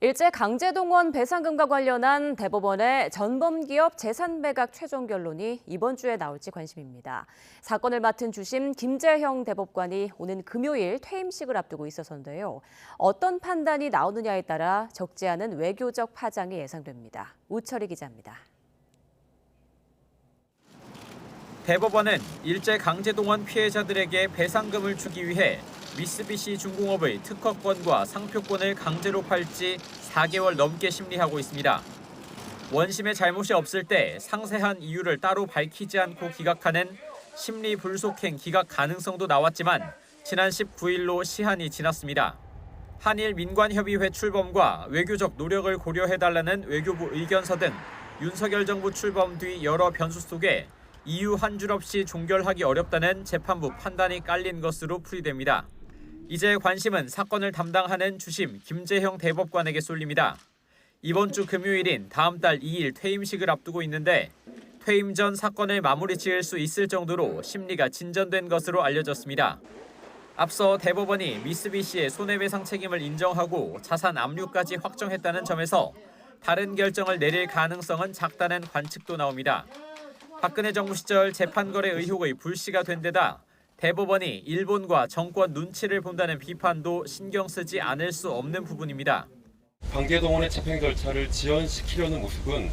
일제 강제동원 배상금과 관련한 대법원의 전범기업 재산 매각 최종 결론이 이번 주에 나올지 관심입니다. 사건을 맡은 주심 김재형 대법관이 오는 금요일 퇴임식을 앞두고 있어서인데요. 어떤 판단이 나오느냐에 따라 적지 않은 외교적 파장이 예상됩니다. 우철희 기자입니다. 대법원은 일제 강제동원 피해자들에게 배상금을 주기 위해 미쓰비시 중공업의 특허권과 상표권을 강제로 팔지 4개월 넘게 심리하고 있습니다. 원심의 잘못이 없을 때 상세한 이유를 따로 밝히지 않고 기각하는 심리 불속행 기각 가능성도 나왔지만 지난 19일로 시한이 지났습니다. 한일 민관협의회 출범과 외교적 노력을 고려해달라는 외교부 의견서 등 윤석열 정부 출범 뒤 여러 변수 속에 이유 한 줄 없이 종결하기 어렵다는 재판부 판단이 깔린 것으로 풀이됩니다. 이제 관심은 사건을 담당하는 주심 김재형 대법관에게 쏠립니다. 이번 주 금요일인 다음 달 2일 퇴임식을 앞두고 있는데 퇴임 전 사건을 마무리 지을 수 있을 정도로 심리가 진전된 것으로 알려졌습니다. 앞서 대법원이 미쓰비시의 손해배상 책임을 인정하고 자산 압류까지 확정했다는 점에서 다른 결정을 내릴 가능성은 작다는 관측도 나옵니다. 박근혜 정부 시절 재판거래 의혹의 불씨가 된 데다 대법원이 일본과 정권 눈치를 본다는 비판도 신경 쓰지 않을 수 없는 부분입니다. 강제동원의 집행 절차를 지연시키려는 모습은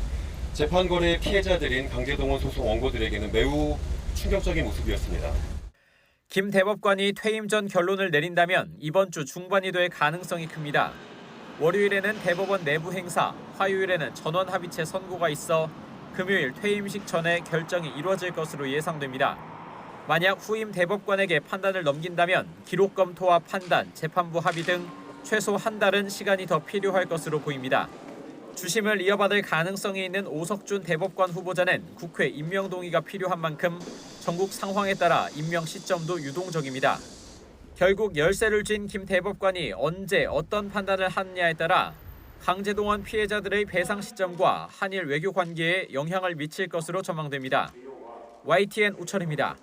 재판거래의 피해자들인 강제동원 소송 원고들에게는 매우 충격적인 모습이었습니다. 김 대법관이 퇴임 전 결론을 내린다면 이번 주 중반이 될 가능성이 큽니다. 월요일에는 대법원 내부 행사, 화요일에는 전원합의체 선고가 있어 금요일 퇴임식 전에 결정이 이루어질 것으로 예상됩니다. 만약 후임 대법관에게 판단을 넘긴다면 기록 검토와 판단, 재판부 합의 등 최소 한 달은 시간이 더 필요할 것으로 보입니다. 주심을 이어받을 가능성이 있는 오석준 대법관 후보자는 국회 임명 동의가 필요한 만큼 전국 상황에 따라 임명 시점도 유동적입니다. 결국 열쇠를 쥔 김 대법관이 언제 어떤 판단을 하느냐에 따라 강제동원 피해자들의 배상 시점과 한일 외교 관계에 영향을 미칠 것으로 전망됩니다. YTN 우철입니다.